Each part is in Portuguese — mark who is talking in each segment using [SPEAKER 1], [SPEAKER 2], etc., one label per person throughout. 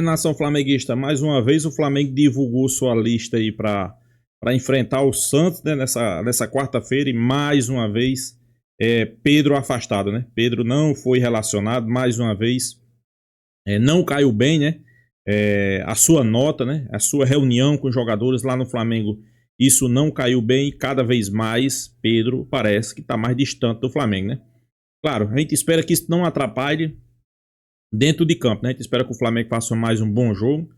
[SPEAKER 1] Nação flamenguista, mais uma vez o Flamengo divulgou sua lista aí para enfrentar o Santos, né, nessa quarta-feira, e mais uma vez Pedro afastado, né? Pedro não foi relacionado mais uma vez, não caiu bem, né? A sua nota, né? A sua reunião com os jogadores lá no Flamengo, isso não caiu bem, e cada vez mais Pedro parece que está mais distante do Flamengo, né? Claro, a gente espera que isso não atrapalhe dentro de campo, né? A gente espera que o Flamengo faça mais um bom jogo,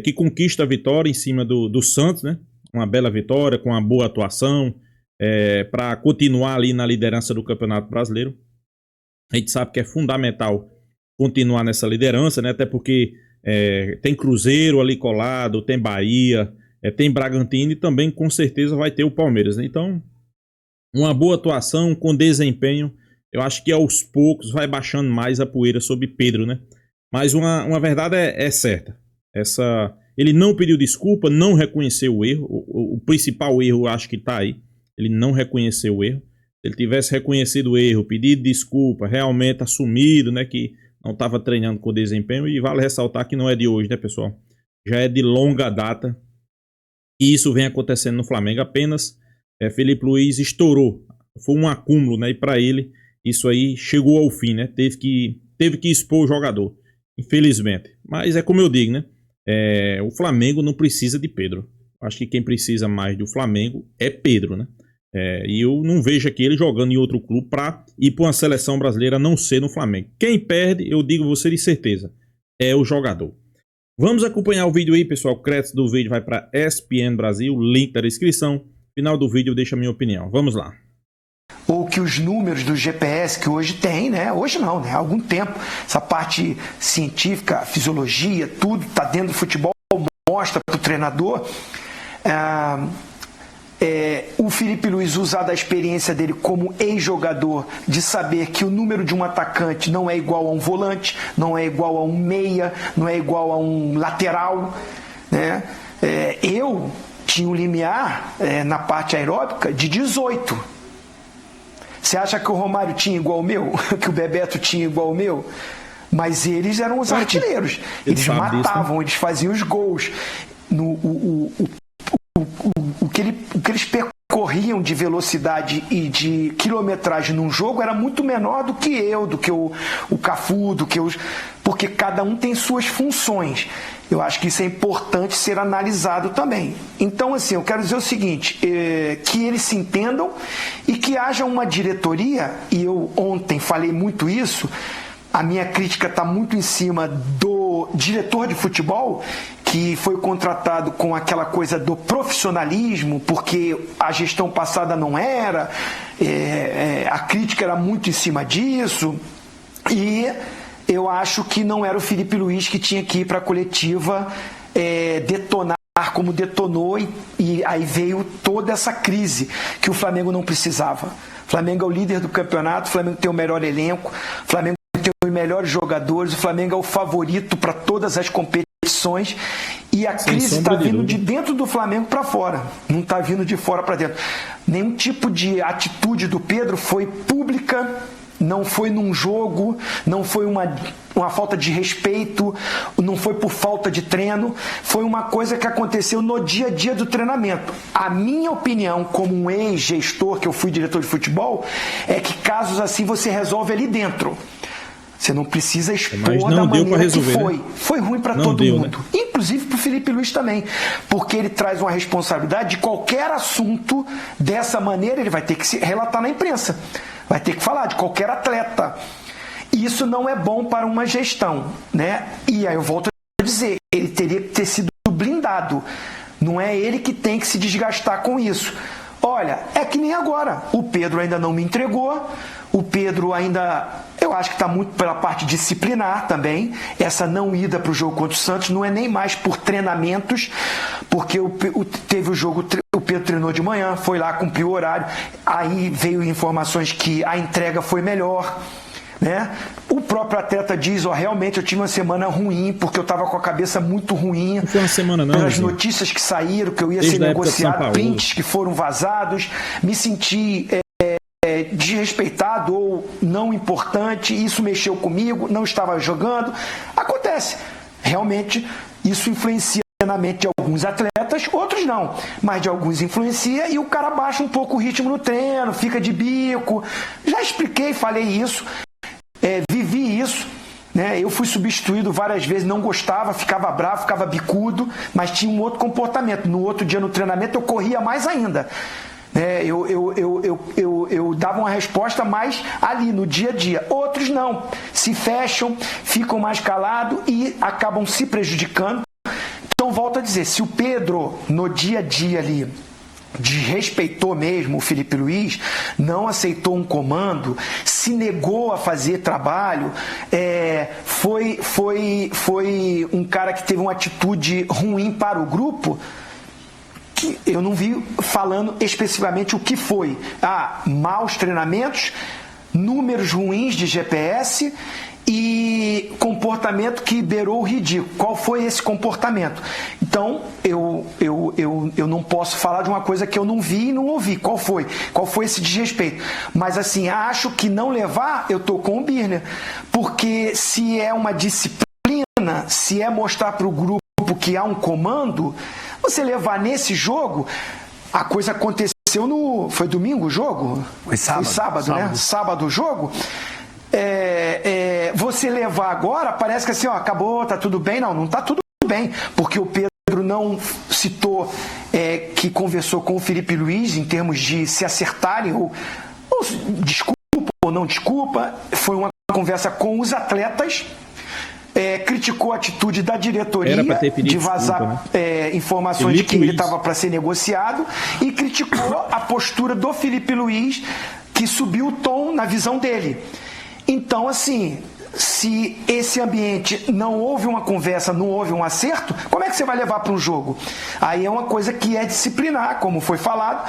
[SPEAKER 1] que conquista a vitória em cima do Santos, né? Uma bela vitória, com uma boa atuação, para continuar ali na liderança do Campeonato Brasileiro. A gente sabe que é fundamental continuar nessa liderança, né? Até porque tem Cruzeiro ali colado, tem Bahia, tem Bragantino e também com certeza vai ter o Palmeiras, né? Então, uma boa atuação com desempenho, eu acho que aos poucos vai baixando mais a poeira sobre Pedro, né? Mas uma verdade é certa. Ele não pediu desculpa, não reconheceu o erro. O principal erro, eu acho que está aí. Ele não reconheceu o erro. Se ele tivesse reconhecido o erro, pedido desculpa, realmente assumido, né, que não estava treinando com desempenho. E vale ressaltar que não é de hoje, né, pessoal? Já é de longa data. E isso vem acontecendo no Flamengo. Apenas Felipe Luiz estourou. Foi um acúmulo, né? E para ele, isso aí chegou ao fim, né? Teve que expor o jogador, infelizmente. Mas é como eu digo, né? O Flamengo não precisa de Pedro. Acho que quem precisa mais do Flamengo é Pedro, né? E eu não vejo aqui ele jogando em outro clube para ir para uma seleção brasileira, a não ser no Flamengo. Quem perde, eu digo você de certeza, é o jogador. Vamos acompanhar o vídeo aí, pessoal. O crédito do vídeo vai para ESPN Brasil, link da descrição. Final do vídeo eu deixo a minha opinião. Vamos lá.
[SPEAKER 2] Ou que os números do GPS que hoje tem, né? Hoje não, né? Há algum tempo, essa parte científica, fisiologia, tudo está dentro do futebol, mostra para o treinador. O Felipe Luiz usar da experiência dele como ex-jogador, de saber que o número de um atacante não é igual a um volante, não é igual a um meia, não é igual a um lateral, né? Eu tinha um limiar na parte aeróbica de 18. Você acha que o Romário tinha igual o meu? Que o Bebeto tinha igual o meu? Mas eles eram os artilheiros. Eles matavam, disso, né? Eles faziam os gols. O que eles percorriam de velocidade e de quilometragem num jogo era muito menor do que eu, do que o Cafu, do que os... Porque cada um tem suas funções. Eu acho que isso é importante ser analisado também. Então, assim, eu quero dizer o seguinte, que eles se entendam e que haja uma diretoria, e eu ontem falei muito isso, a minha crítica está muito em cima do diretor de futebol, que foi contratado com aquela coisa do profissionalismo, porque a gestão passada não era, a crítica era muito em cima disso, e eu acho que não era o Felipe Luiz que tinha que ir para a coletiva detonar como detonou, e aí veio toda essa crise que o Flamengo não precisava. O Flamengo é o líder do campeonato, o Flamengo tem o melhor elenco, o Flamengo tem os melhores jogadores, o Flamengo é o favorito para todas as competições, e a crise está vindo de dentro do Flamengo para fora, não está vindo de fora para dentro. Nenhum tipo de atitude do Pedro foi pública, não foi num jogo, não foi uma falta de respeito, não foi por falta de treino, foi uma coisa que aconteceu no dia a dia do treinamento. A minha opinião, como um ex-gestor, que eu fui diretor de futebol, é que casos assim você resolve ali dentro. Você não precisa expor da maneira que foi. Né? Foi ruim para todo mundo. Né? Inclusive para o Felipe Luiz também. Porque ele traz uma responsabilidade de qualquer assunto dessa maneira, ele vai ter que se relatar na imprensa. Vai ter que falar de qualquer atleta. E isso não é bom para uma gestão, né? E aí eu volto a dizer, ele teria que ter sido blindado. Não é ele que tem que se desgastar com isso. Olha, é que nem agora. O Pedro ainda não me entregou. O Pedro ainda, eu acho que está muito pela parte disciplinar também. Essa não ida para o jogo contra o Santos não é nem mais por treinamentos, porque teve o jogo, o Pedro treinou de manhã, foi lá, cumpriu o horário, aí veio informações que a entrega foi melhor, né? O próprio atleta diz, realmente eu tive uma semana ruim, porque eu estava com a cabeça muito ruim.
[SPEAKER 1] Não foi uma semana não,
[SPEAKER 2] pelas notícias que saíram, que eu ia ser negociado, prints que foram vazados, me senti desrespeitado ou não importante, isso mexeu comigo, não estava jogando. Acontece. Realmente, isso influencia na mente de alguns atletas, outros não, mas de alguns influencia e o cara baixa um pouco o ritmo no treino, fica de bico. Já expliquei, falei isso, vivi isso. Né? Eu fui substituído várias vezes, não gostava, ficava bravo, ficava bicudo, mas tinha um outro comportamento. No outro dia no treinamento eu corria mais ainda. Eu dava uma resposta mais ali, no dia a dia. Outros não, se fecham, ficam mais calados e acabam se prejudicando. Então, volto a dizer, se o Pedro, no dia a dia ali, desrespeitou mesmo o Felipe Luiz, não aceitou um comando, se negou a fazer trabalho, foi um cara que teve uma atitude ruim para o grupo, que eu não vi falando especificamente o que foi. Maus treinamentos, números ruins de GPS e comportamento que beirou o ridículo. Qual foi esse comportamento? Então, eu não posso falar de uma coisa que eu não vi e não ouvi. Qual foi? Qual foi esse desrespeito? Mas, assim, acho que não levar, eu tô com o Birner. Porque se é uma disciplina, se é mostrar para o grupo que há um comando, você levar nesse jogo, a coisa aconteceu foi domingo o jogo?
[SPEAKER 3] Foi sábado,
[SPEAKER 2] né? Sábado o jogo. Você levar agora, parece que assim, acabou, tá tudo bem. Não tá tudo bem, porque o Pedro não citou que conversou com o Felipe Luiz em termos de se acertarem, ou desculpa ou não desculpa. Foi uma conversa com os atletas. Criticou a atitude da diretoria de vazar informações de que ele estava para ser negociado e criticou a postura do Felipe Luiz, que subiu o tom na visão dele. Então, assim, se esse ambiente não houve uma conversa, não houve um acerto, como é que você vai levar para um jogo? Aí é uma coisa que é disciplinar, como foi falado,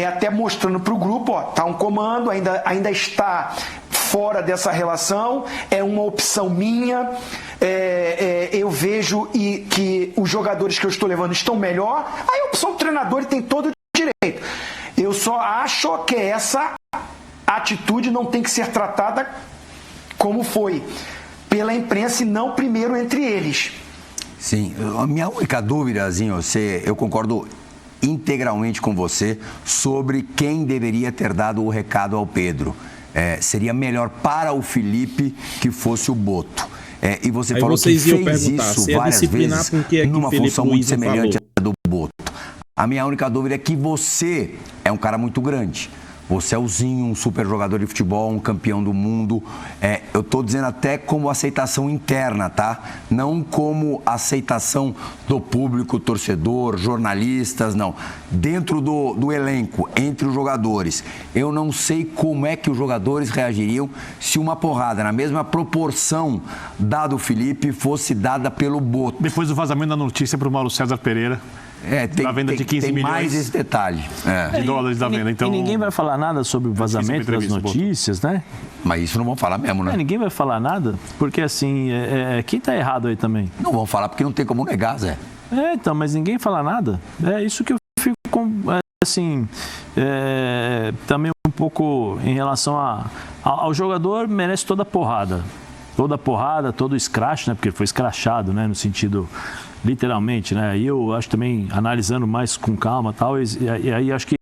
[SPEAKER 2] até mostrando para o grupo, tá um comando, ainda está fora dessa relação, é uma opção minha, eu vejo que os jogadores que eu estou levando estão melhor, aí a opção do treinador ele tem todo o direito. Eu só acho que essa atitude não tem que ser tratada como foi pela imprensa e não primeiro entre eles.
[SPEAKER 3] Sim, a minha única dúvida, Zinho, eu concordo integralmente com você sobre quem deveria ter dado o recado ao Pedro. Seria melhor para o Felipe que fosse o Boto. E você falou que fez isso várias vezes numa função muito semelhante à do Boto. A minha única dúvida é que você é um cara muito grande. Você é o Zinho, um super jogador de futebol, um campeão do mundo. Eu estou dizendo até como aceitação interna, tá? Não como aceitação do público, torcedor, jornalistas, não. Dentro do elenco, entre os jogadores. Eu não sei como é que os jogadores reagiriam se uma porrada na mesma proporção dada o Felipe fosse dada pelo Boto.
[SPEAKER 4] Depois do vazamento da notícia para o Mauro César Pereira.
[SPEAKER 3] Tem, venda de 15 milhões mais esse detalhe
[SPEAKER 4] de dólares da venda. Então,
[SPEAKER 5] e ninguém vai falar nada sobre o vazamento das notícias, né?
[SPEAKER 3] Mas isso não vão falar mesmo, né?
[SPEAKER 5] Ninguém vai falar nada, porque assim, quem tá errado aí também?
[SPEAKER 3] Não vão falar porque não tem como negar, Zé.
[SPEAKER 5] Então, mas ninguém fala nada. É isso que eu fico assim, também um pouco em relação ao jogador, merece toda a porrada. Toda a porrada, todo o escrache, né? Porque ele foi escrachado, né? No sentido... literalmente, né? E eu acho também, analisando mais com calma e tal, e aí acho que...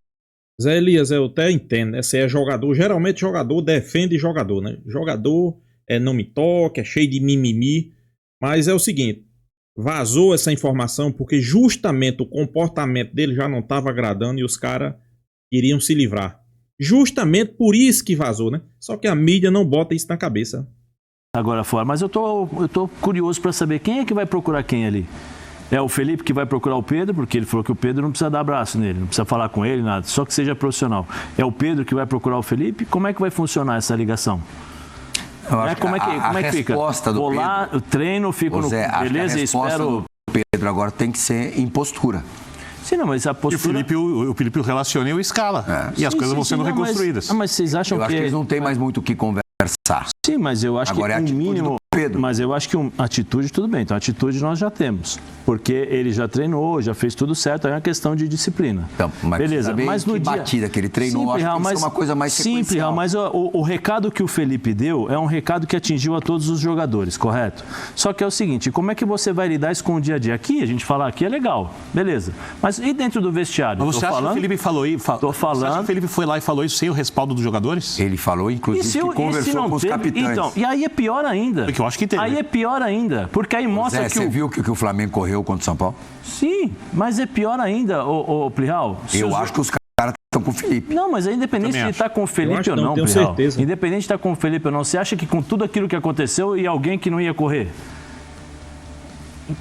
[SPEAKER 1] Zé Elias, eu até entendo, né? Você é jogador, geralmente jogador defende jogador, né? Jogador não me toca, é cheio de mimimi, mas é o seguinte, vazou essa informação porque justamente o comportamento dele já não estava agradando e os caras queriam se livrar. Justamente por isso que vazou, né? Só que a mídia não bota isso na cabeça.
[SPEAKER 5] Agora fora, mas eu tô curioso para saber quem é que vai procurar quem ali. É o Felipe que vai procurar o Pedro, porque ele falou que o Pedro não precisa dar abraço nele, não precisa falar com ele, nada, só que seja profissional. É o Pedro que vai procurar o Felipe? Como é que vai funcionar essa ligação? Como é que fica? Vou lá, eu treino, fico
[SPEAKER 3] Zé,
[SPEAKER 5] no... Beleza,
[SPEAKER 3] a
[SPEAKER 5] espero...
[SPEAKER 3] do Pedro agora tem que ser em postura.
[SPEAKER 5] Sim, não, mas a postura...
[SPEAKER 4] E o Felipe o relaciona e o escala. E as coisas vão sendo reconstruídas.
[SPEAKER 5] Mas vocês acham
[SPEAKER 3] eu acho que eles não têm mais muito o que conversar.
[SPEAKER 5] Sim, mas eu acho
[SPEAKER 3] agora
[SPEAKER 5] que o mínimo...
[SPEAKER 3] Pedro.
[SPEAKER 5] Mas eu acho que atitude, tudo bem. Então, atitude nós já temos. Porque ele já treinou, já fez tudo certo. Aí é uma questão de disciplina.
[SPEAKER 3] Então, mas
[SPEAKER 5] beleza, mas no dia...
[SPEAKER 3] batida que ele treinou,
[SPEAKER 5] Simples,
[SPEAKER 3] acho que isso é uma coisa mais sequencial.
[SPEAKER 5] Simples, mas o recado que o Felipe deu é um recado que atingiu a todos os jogadores, correto? Só que é o seguinte, como é que você vai lidar isso com o dia a dia? Aqui, a gente falar aqui é legal, beleza. Mas e dentro do vestiário?
[SPEAKER 4] Mas você acha que o Felipe falou isso?
[SPEAKER 5] Tô falando...
[SPEAKER 4] Você acha que o Felipe foi lá e falou isso sem o respaldo dos jogadores?
[SPEAKER 3] Ele falou, inclusive, que conversou com os capitães.
[SPEAKER 5] Então, e aí é pior ainda.
[SPEAKER 4] Porque eu acho que teve.
[SPEAKER 5] Aí é pior ainda, porque aí mostra que
[SPEAKER 3] você viu que o Flamengo correu contra o São Paulo?
[SPEAKER 5] Sim, mas é pior ainda, o Plihal.
[SPEAKER 3] Eu acho que os caras estão com o Felipe.
[SPEAKER 5] Não, mas é independente de estar com o Felipe ou não,
[SPEAKER 1] tenho
[SPEAKER 5] Plihal.
[SPEAKER 1] certeza.
[SPEAKER 5] Independente de estar com o Felipe ou não, você acha que com tudo aquilo que aconteceu ia alguém que não ia correr?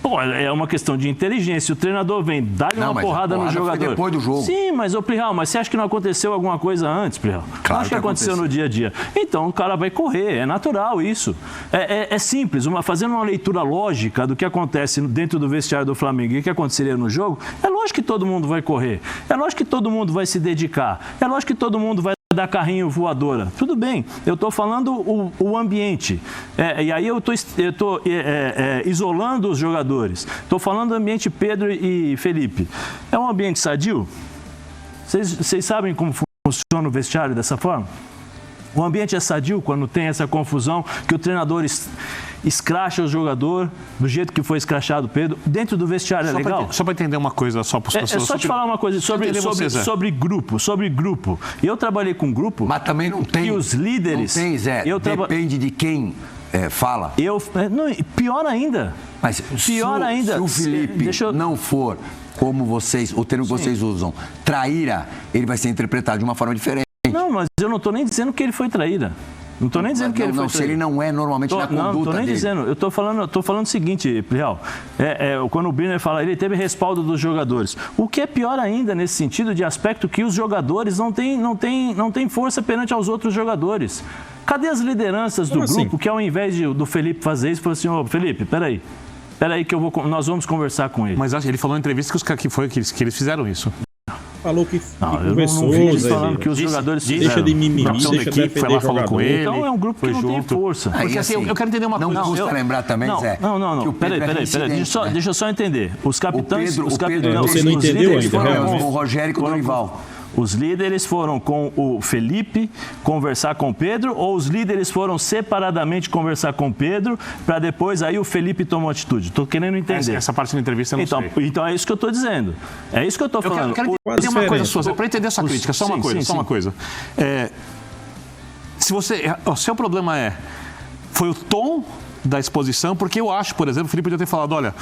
[SPEAKER 5] Pô, é uma questão de inteligência. O treinador vem, dá-lhe uma porrada no jogador.
[SPEAKER 3] Foi depois do jogo.
[SPEAKER 5] Sim, mas, Plihal, mas você acha que não aconteceu alguma coisa antes, Plihal?
[SPEAKER 3] Claro
[SPEAKER 5] acho que aconteceu no dia a dia. Então, o cara vai correr, é natural isso. É simples, fazendo uma leitura lógica do que acontece dentro do vestiário do Flamengo e o que aconteceria no jogo, é lógico que todo mundo vai correr. É lógico que todo mundo vai se dedicar. É lógico que todo mundo vai dar carrinho voadora. Tudo bem, eu estou falando o ambiente. E aí eu estou isolando os jogadores. Estou falando do ambiente Pedro e Felipe. É um ambiente sadio? Vocês sabem como funciona o vestiário dessa forma? O ambiente é sadio quando tem essa confusão que o treinador escracha o jogador do jeito que foi escrachado o Pedro. Dentro do vestiário é legal?
[SPEAKER 4] Só para entender uma coisa, só para
[SPEAKER 5] os só te falar uma coisa sobre grupo. E eu trabalhei com grupo.
[SPEAKER 3] Mas também não tem.
[SPEAKER 5] E os líderes.
[SPEAKER 3] Não tem, Zé. Depende de quem fala.
[SPEAKER 5] Pior ainda.
[SPEAKER 3] Mas
[SPEAKER 5] pior ainda.
[SPEAKER 3] Se o Felipe não for como o termo que vocês usam, traíra, ele vai ser interpretado de uma forma diferente.
[SPEAKER 5] Não, mas eu não estou nem dizendo que ele foi traíra. Não estou nem dizendo que ele foi traíra.
[SPEAKER 3] Se ele não é normalmente na conduta dele. Não, estou nem dizendo.
[SPEAKER 5] Eu estou falando o seguinte, Plihal. Quando o Birner fala, ele teve respaldo dos jogadores. O que é pior ainda nesse sentido de aspecto que os jogadores não têm força perante aos outros jogadores. Cadê as lideranças do grupo que ao invés do Felipe fazer isso, falou assim, Felipe, peraí que nós vamos conversar com ele.
[SPEAKER 4] Mas ele falou em entrevista que eles fizeram isso.
[SPEAKER 1] Falou que
[SPEAKER 5] conversou, não vi eles falando que os jogadores
[SPEAKER 1] deixa de mimimi, deixa de defender jogador.
[SPEAKER 4] Com ele,
[SPEAKER 5] então é um grupo que não tem força.
[SPEAKER 4] Porque assim, eu quero entender uma coisa.
[SPEAKER 3] Não custa lembrar também, Zé.
[SPEAKER 5] Não. Peraí. Deixa eu só entender. Os capitães...
[SPEAKER 1] Você não entendeu ainda, realmente?
[SPEAKER 3] Com o Rogério e com o Dorival.
[SPEAKER 5] Os líderes foram com o Felipe conversar com o Pedro ou os líderes foram separadamente conversar com o Pedro para depois aí o Felipe tomou atitude? Estou querendo entender.
[SPEAKER 4] Essa parte da entrevista eu não sei.
[SPEAKER 5] Então é isso que eu estou dizendo. É isso que eu estou falando.
[SPEAKER 4] Eu quero entender uma coisa sua, para entender a sua crítica. Só uma coisa. Se o seu problema foi o tom da exposição, porque eu acho, por exemplo, o Felipe podia ter falado, olha,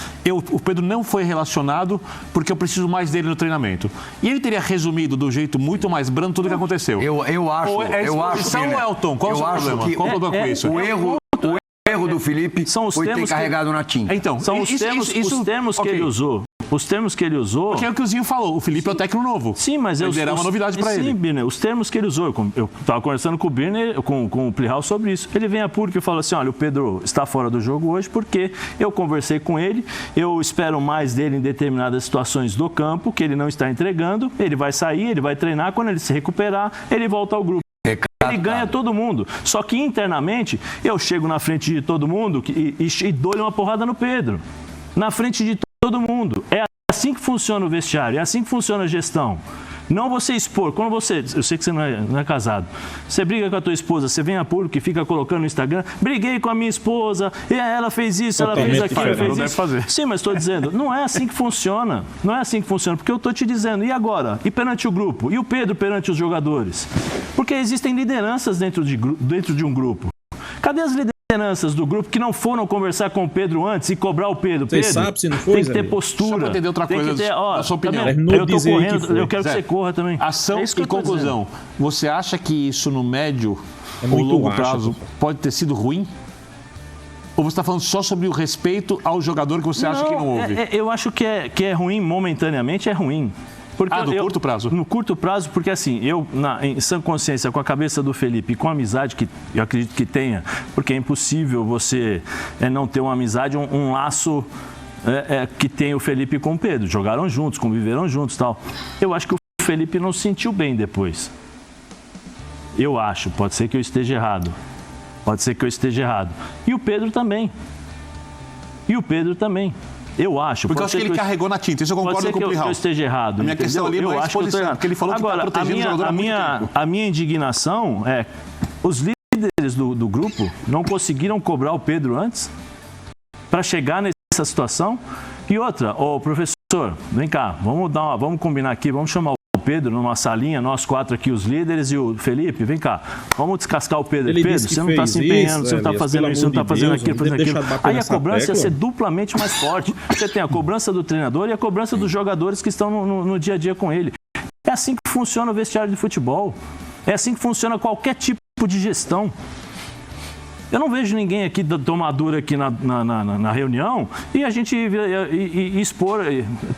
[SPEAKER 4] o Pedro não foi relacionado porque eu preciso mais dele no treinamento. E ele teria resumido do jeito muito mais brando tudo o que aconteceu.
[SPEAKER 3] Eu acho.
[SPEAKER 4] Ou é exposição ou é o tom? Qual é o seu problema? Qual o problema com isso?
[SPEAKER 3] O erro do Felipe foi ter carregado na tinta.
[SPEAKER 5] Então, são os termos que ele usou. Os termos que ele usou...
[SPEAKER 4] Porque é o que o Zinho falou, o Felipe é o técnico novo.
[SPEAKER 5] Sim, mas...
[SPEAKER 4] Era uma novidade para ele.
[SPEAKER 5] Sim, Birner, os termos que ele usou. Eu estava conversando com o Birner, com o Plihal sobre isso. Ele vem a público e fala assim, olha, o Pedro está fora do jogo hoje porque eu conversei com ele, eu espero mais dele em determinadas situações do campo, que ele não está entregando, ele vai sair, ele vai treinar, quando ele se recuperar, ele volta ao grupo. Ele ganha todo mundo. Só que internamente, eu chego na frente de todo mundo e dou-lhe uma porrada no Pedro. Na frente de todo mundo. É assim que funciona o vestiário, é assim que funciona a gestão. Não você expor. Quando você... Eu sei que você não é casado. Você briga com a tua esposa, você vem a público e fica colocando no Instagram, briguei com a minha esposa, e ela fez isso, ela fez aquilo, ela fez isso.
[SPEAKER 4] Fazer.
[SPEAKER 5] Sim, mas estou dizendo, não é assim que funciona. Não é assim que funciona, porque eu estou te dizendo, e agora? E perante o grupo? E o Pedro perante os jogadores? Porque existem lideranças dentro de um grupo. Cadê as lideranças do grupo que não foram conversar com o Pedro antes e cobrar o Pedro?
[SPEAKER 1] Você sabe se não foi,
[SPEAKER 5] tem que ter postura. Só
[SPEAKER 4] para entender outra coisa,
[SPEAKER 5] a
[SPEAKER 4] sua opinião.
[SPEAKER 5] Eu tô correndo, eu quero que você corra também.
[SPEAKER 4] Ação e conclusão. Você acha que isso no médio ou longo prazo pode ter sido ruim? Ou você está falando só sobre o respeito ao jogador que você acha que não houve?
[SPEAKER 5] Eu acho que é ruim, momentaneamente é ruim. Porque
[SPEAKER 4] curto prazo?
[SPEAKER 5] No curto prazo, porque assim, em sã consciência, com a cabeça do Felipe e com a amizade que eu acredito que tenha, porque é impossível você não ter uma amizade, um laço que tem o Felipe com o Pedro. Jogaram juntos, conviveram juntos e tal. Eu acho que o Felipe não se sentiu bem depois. Eu acho, pode ser que eu esteja errado. Pode ser que eu esteja errado. E o Pedro também. Eu acho.
[SPEAKER 4] Porque eu acho que ele carregou na tinta. Isso eu concordo com o Plihal.
[SPEAKER 5] Que eu esteja errado.
[SPEAKER 4] A minha questão ali não é a exposição, porque ele falou que está protegendo o jogador há muito tempo.
[SPEAKER 5] A minha indignação é os líderes do grupo não conseguiram cobrar o Pedro antes para chegar nessa situação. E outra, professor, vem cá, vamos combinar aqui, vamos chamar o Pedro numa salinha, nós 4 aqui, os líderes, e o Felipe, vem cá, vamos descascar o Pedro. Pedro, você não está se empenhando, você não está fazendo isso, você não está fazendo aquilo, fazendo aquilo. Aí a cobrança ia ser duplamente mais forte. Você tem a cobrança do treinador e a cobrança dos jogadores que estão no dia a dia com ele. É assim que funciona o vestiário de futebol. É assim que funciona qualquer tipo de gestão. Eu não vejo ninguém aqui tomar dura aqui na reunião e a gente expor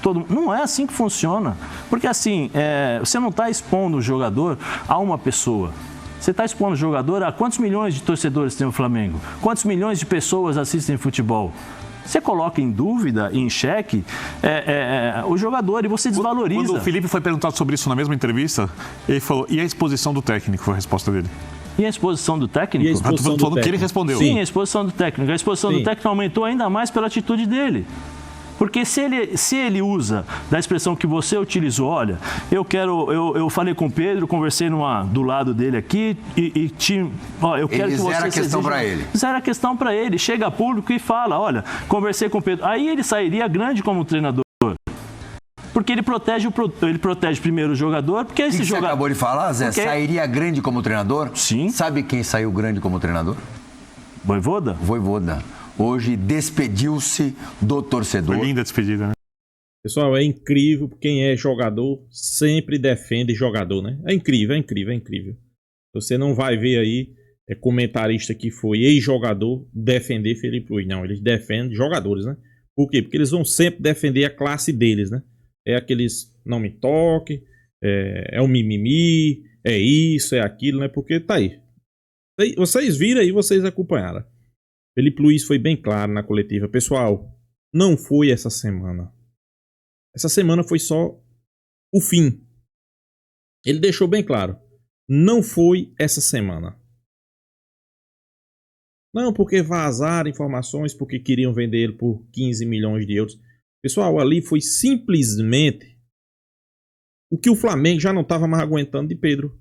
[SPEAKER 5] todo mundo. Não é assim que funciona. Porque assim, você não está expondo o jogador a uma pessoa. Você está expondo o jogador a quantos milhões de torcedores tem o Flamengo? Quantos milhões de pessoas assistem futebol? Você coloca em dúvida, em xeque, o jogador e você desvaloriza.
[SPEAKER 4] Quando o Felipe foi perguntado sobre isso na mesma entrevista, ele falou, e a exposição do técnico? Foi a resposta dele.
[SPEAKER 5] E a exposição do técnico?
[SPEAKER 4] Falando que ele respondeu.
[SPEAKER 5] Sim, a exposição do técnico. A exposição do técnico aumentou ainda mais pela atitude dele. Porque se ele usa da expressão que você utilizou, olha, eu falei com o Pedro, conversei do lado dele aqui eu quero que você...
[SPEAKER 3] Zera a questão para ele.
[SPEAKER 5] Zera a questão para ele. Chega a público e fala, olha, conversei com o Pedro. Aí ele sairia grande como treinador. Porque ele protege primeiro o jogador, porque esse jogador...
[SPEAKER 3] Você acabou de falar, Zé, sairia grande como treinador?
[SPEAKER 5] Sim.
[SPEAKER 3] Sabe quem saiu grande como treinador?
[SPEAKER 5] Vojvoda?
[SPEAKER 3] Vojvoda. Hoje despediu-se do torcedor.
[SPEAKER 4] Foi linda a despedida, né?
[SPEAKER 1] Pessoal, é incrível. Quem é jogador sempre defende jogador, né? É incrível. Você não vai ver aí comentarista que foi ex-jogador defender Felipe Luiz. Não, eles defendem jogadores, né? Por quê? Porque eles vão sempre defender a classe deles, né? É aqueles não me toque, é o mimimi, é isso, é aquilo, né? Porque tá aí. Vocês viram aí, vocês acompanharam. Felipe Luiz foi bem claro na coletiva. Pessoal, não foi essa semana. Essa semana foi só o fim. Ele deixou bem claro. Não foi essa semana. Não, porque vazaram informações, porque queriam vender ele por 15 milhões de euros. Pessoal, ali foi simplesmente o que o Flamengo já não estava mais aguentando de Pedro.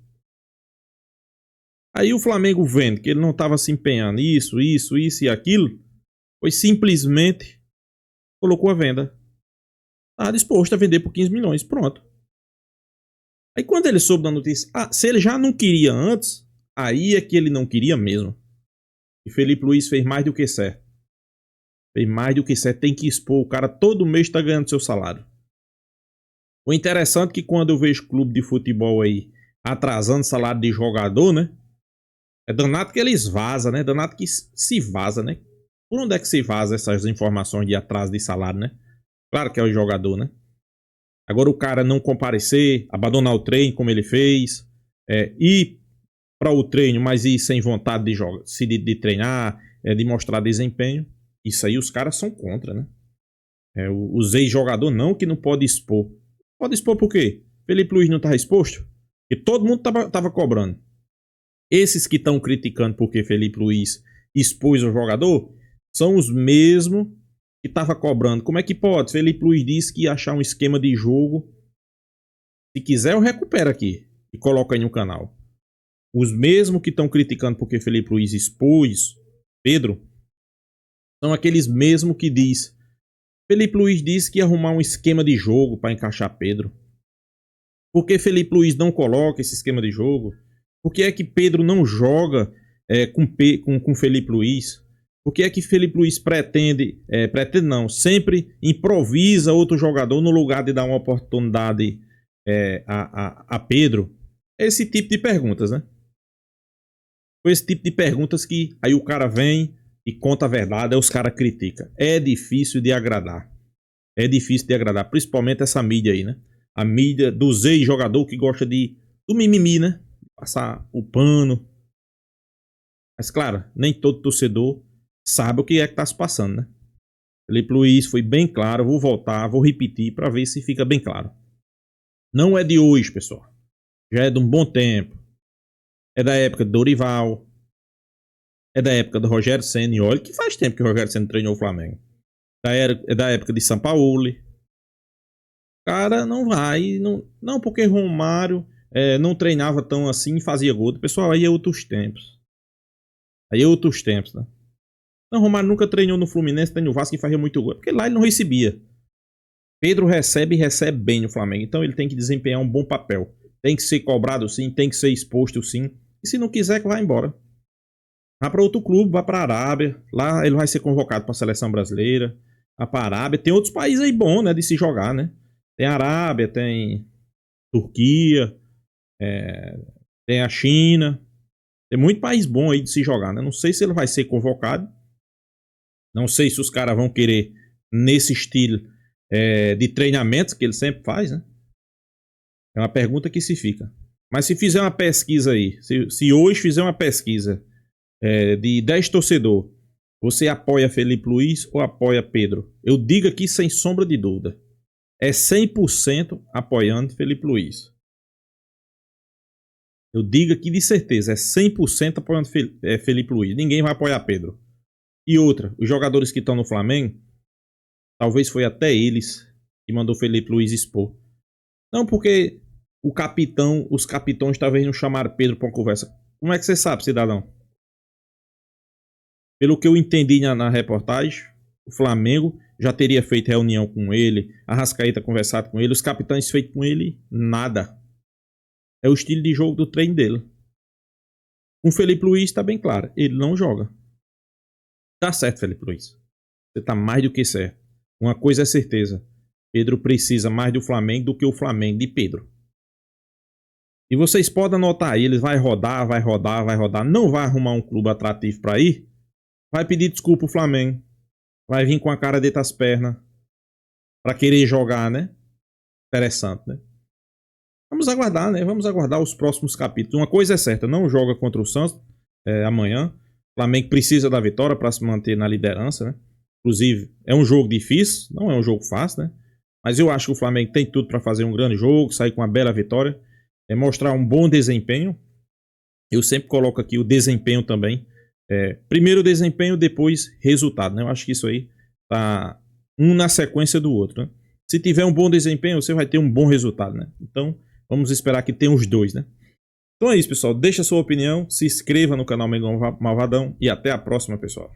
[SPEAKER 1] Aí o Flamengo vendo que ele não estava se empenhando isso e aquilo, foi simplesmente colocou a venda. Estava disposto a vender por 15 milhões, pronto. Aí quando ele soube da notícia, se ele já não queria antes, aí é que ele não queria mesmo. E Felipe Luiz fez mais do que certo. Fez mais do que certo, tem que expor. O cara todo mês está ganhando seu salário. O interessante é que quando eu vejo clube de futebol aí atrasando salário de jogador, né? É danado que eles vazam, né? Danado que se vaza, né? Por onde é que se vaza essas informações de atraso de salário, né? Claro que é o jogador, né? Agora o cara não comparecer, abandonar o treino como ele fez, ir para o treino, mas ir sem vontade de jogar, de treinar, de mostrar desempenho. Isso aí os caras são contra, né? Os ex-jogador não, que não pode expor. Pode expor por quê? Felipe Luiz não estava exposto? Porque todo mundo tava cobrando. Esses que estão criticando porque Felipe Luiz expôs o jogador são os mesmos que estavam cobrando. Como é que pode? Felipe Luiz disse que ia achar um esquema de jogo. Se quiser eu recupero aqui e coloco aí no canal. Os mesmos que estão criticando porque Felipe Luiz expôs Pedro são aqueles mesmos que diz Felipe Luiz disse que ia arrumar um esquema de jogo para encaixar Pedro. Por que Felipe Luiz não coloca esse esquema de jogo? Por que é que Pedro não joga com Felipe Luiz? Por que é que Felipe Luiz sempre improvisa outro jogador no lugar de dar uma oportunidade a Pedro? Esse tipo de perguntas, né? Esse tipo de perguntas que aí o cara vem e conta a verdade, aí os caras criticam. É difícil de agradar. É difícil de agradar, principalmente essa mídia aí, né? A mídia dos ex-jogador que gosta do mimimi, né? Passar o pano. Mas claro, nem todo torcedor sabe o que é que tá se passando, né? Felipe Luiz foi bem claro, vou voltar, vou repetir para ver se fica bem claro. Não é de hoje, pessoal. Já é de um bom tempo. É da época de Dorival. é da época do Rogério Ceni. Olha que faz tempo que o Rogério Ceni treinou o Flamengo. É da época de Sampaoli. Cara, não vai. Não porque Romário não treinava tão assim e fazia gol. Pessoal, aí é outros tempos. Aí é outros tempos, né? Não, Romário nunca treinou no Fluminense, treinou no Vasco e fazia muito gol. Porque lá ele não recebia. Pedro recebe e recebe bem no Flamengo. Então ele tem que desempenhar um bom papel. Tem que ser cobrado sim, tem que ser exposto sim. E se não quiser, que vá embora. Vá para outro clube, vá para a Arábia. Lá ele vai ser convocado para a seleção brasileira. Vá para a Arábia. Tem outros países aí bons, né, de se jogar, né? Tem a Arábia, tem Turquia, tem a China. Tem muito país bom aí de se jogar, né? Não sei se ele vai ser convocado. Não sei se os caras vão querer nesse estilo de treinamento que ele sempre faz, né? É uma pergunta que se fica. Mas se fizer uma pesquisa aí, se hoje fizer uma pesquisa de 10 torcedores, você apoia Felipe Luiz ou apoia Pedro? Eu digo aqui sem sombra de dúvida. É 100% apoiando Felipe Luiz. Eu digo aqui de certeza, é 100% apoiando Felipe Luiz. Ninguém vai apoiar Pedro. E outra, os jogadores que estão no Flamengo, talvez foi até eles que mandou Felipe Luiz expor. Não porque os capitães talvez não chamaram Pedro para uma conversa. Como é que você sabe, cidadão? Pelo que eu entendi na reportagem, o Flamengo já teria feito reunião com ele, a Arrascaeta conversado com ele, os capitães feito com ele, nada. É o estilo de jogo do treino dele. Com o Felipe Luiz está bem claro, ele não joga. Tá certo, Felipe Luiz. Você tá mais do que certo. Uma coisa é certeza. Pedro precisa mais do Flamengo do que o Flamengo de Pedro. E vocês podem anotar aí, ele vai rodar, vai rodar, vai rodar. Não vai arrumar um clube atrativo para ir. Vai pedir desculpa ao Flamengo. Vai vir com a cara dentro das pernas. Para querer jogar, né? Interessante, né? Vamos aguardar, né? Vamos aguardar os próximos capítulos. Uma coisa é certa, não joga contra o Santos amanhã. O Flamengo precisa da vitória para se manter na liderança, né? Inclusive, é um jogo difícil, não é um jogo fácil, né? Mas eu acho que o Flamengo tem tudo para fazer um grande jogo, sair com uma bela vitória, mostrar um bom desempenho. Eu sempre coloco aqui o desempenho também. Primeiro o desempenho, depois resultado, né? Eu acho que isso aí tá um na sequência do outro, né? Se tiver um bom desempenho, você vai ter um bom resultado, né? Então, vamos esperar que tenha os dois, né? Então é isso, pessoal. Deixa a sua opinião, se inscreva no canal Mengão Malvadão e até a próxima, pessoal.